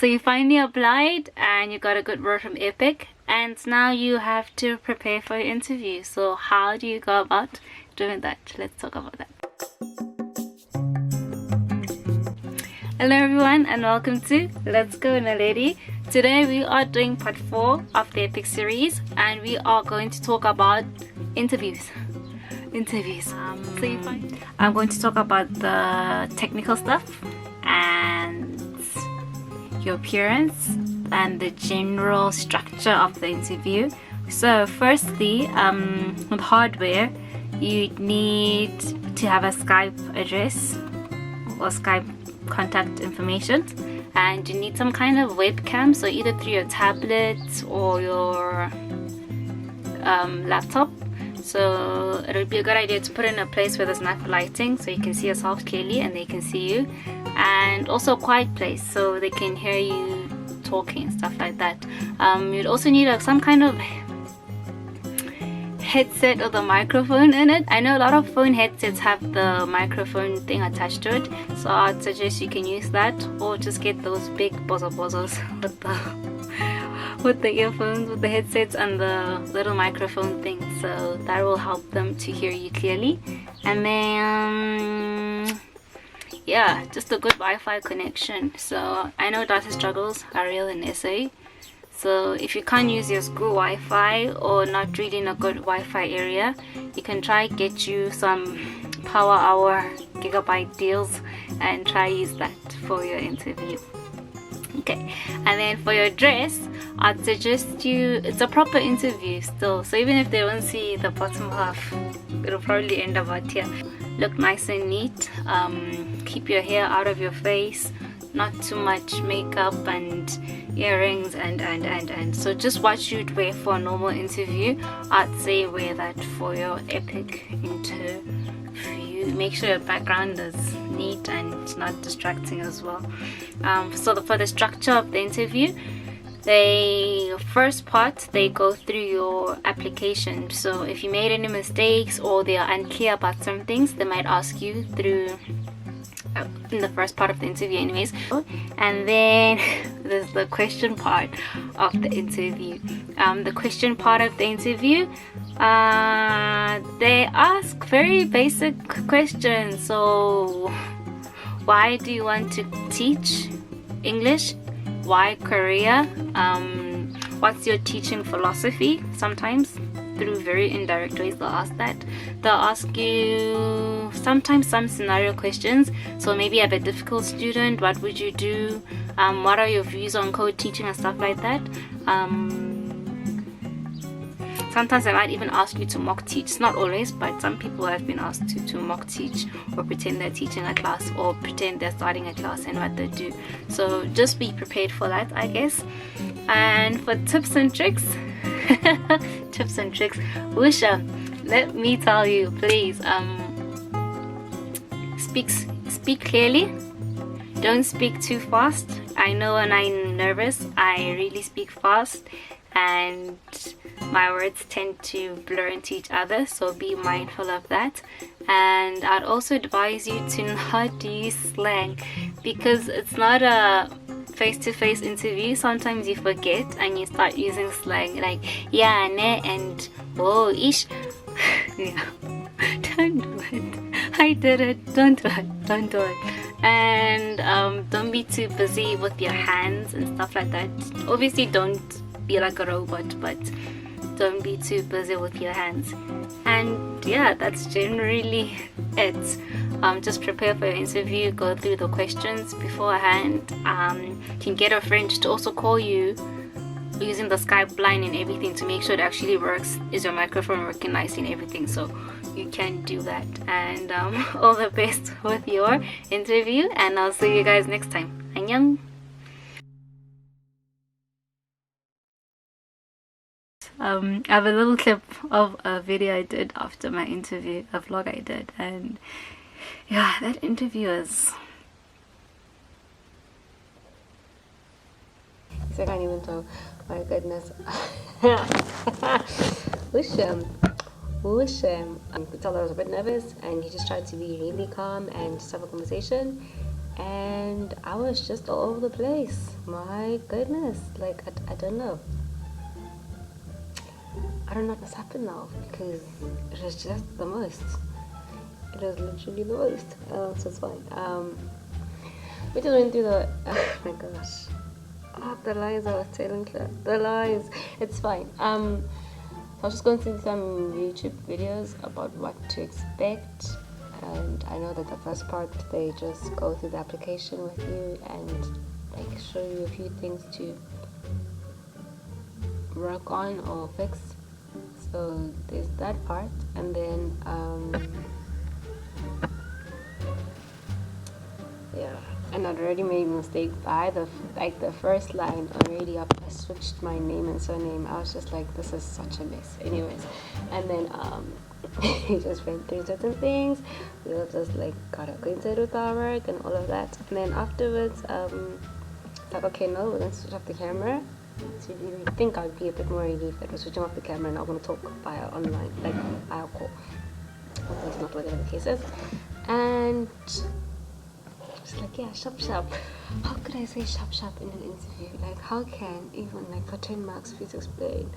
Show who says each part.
Speaker 1: So you finally applied and you got a good word from EPIK, and now you have to prepare for your interview. So how do you go about doing that? Let's talk about that. Hello everyone and welcome to Let's Go Naledi. Today we are doing part 4 of the EPIK series and we are going to talk about interviews. I'm going to talk about the technical stuff and your appearance and the general structure of the interview. So firstly, with hardware, you need to have a Skype address or Skype contact information, and you need some kind of webcam, so either through your tablet or your laptop. So it would be a good idea to put it in a place where there's enough lighting so you can see yourself clearly and they can see you, and also a quiet place so they can hear you talking, stuff like that. You'd also need some kind of headset or the microphone in it. I know a lot of phone headsets have the microphone thing attached to it, so I'd suggest you can use that, or just get those big bozzos with the earphones, with the headsets and the little microphone thing, so that will help them to hear you clearly. And then yeah, just a good Wi-Fi connection. So I know data struggles are real in SA, so if you can't use your school Wi-Fi or not really in a good Wi-Fi area, you can try get you some power hour gigabyte deals and try use that for your interview. Okay, and then for your dress, I'd suggest it's a proper interview still, so even if they won't see the bottom half, it'll probably end up out here. Look nice and neat, keep your hair out of your face, not too much makeup and earrings and so just what you'd wear for a normal interview, I'd say wear that for your EPIK interview. Make sure your background is neat and not distracting as well. For the structure of the interview, the first part, they go through your application. So if you made any mistakes or they are unclear about some things, they might ask you through in the first part of the interview anyways. And then there's the question part of the interview. The question part of the interview, they ask very basic questions. So why do you want to teach English? Why Korea? What's your teaching philosophy? Sometimes through very indirect ways they'll ask that. They'll ask you sometimes some scenario questions. So maybe you have a difficult student, what would you do? What are your views on code teaching and stuff like that. Sometimes I might even ask you to mock teach. Not always, but some people have been asked to mock teach or pretend they're teaching a class or pretend they're starting a class and what they do. So just be prepared for that, I guess. And for tips and tricks, Wisha, let me tell you, please, speak clearly. Don't speak too fast. I know when I'm nervous, I really speak fast and my words tend to blur into each other, so be mindful of that. And I'd also advise you to not use slang, because it's not a face-to-face interview. Sometimes you forget and you start using slang like yeah, ne, and oh, ish. Yeah, don't do it. I did it. Don't do it. And don't be too busy with your hands and stuff like that. Obviously don't be like a robot, but don't be too busy with your hands. And yeah, that's generally it. Just prepare for your interview, go through the questions beforehand. You can get a friend to also call you using the Skype line and everything to make sure it actually works. Is your microphone working nicely and everything? So you can do that. And all the best with your interview, and I'll see you guys next time. Annyeong. I have a little clip of a video I did after my interview, a vlog I did, and yeah, that interview is... I can't even tell. My goodness. Wisham. You could tell that I was a bit nervous, and he just tried to be really calm and just have a conversation.
Speaker 2: and I was just all over the place. My goodness, like I don't know. I don't know what's happened now because it was just the most. It was literally the most. So it's fine. We just went through the. Oh my gosh. Oh, the lies I was telling Claire. The lies. It's fine. So I was just going through some YouTube videos about what to expect, and I know that the first part they just go through the application with you and like show you a few things to work on or fix. So there's that part, and then yeah, and I'd already made a mistake by the first line already. I switched my name and surname. I was just like, this is such a mess. Anyways, and then he just went through certain things. We all just like got acquainted with our work and all of that. And then afterwards, like, okay, no, we're gonna switch off the camera. So you think I'd be a bit more relieved that we're switching off the camera and not gonna talk via online, like via call. But that's not whatever the case is. And just like, yeah, shop shop. How could I say shop shop in an interview? Like, how can even like for 10 marks, please explain?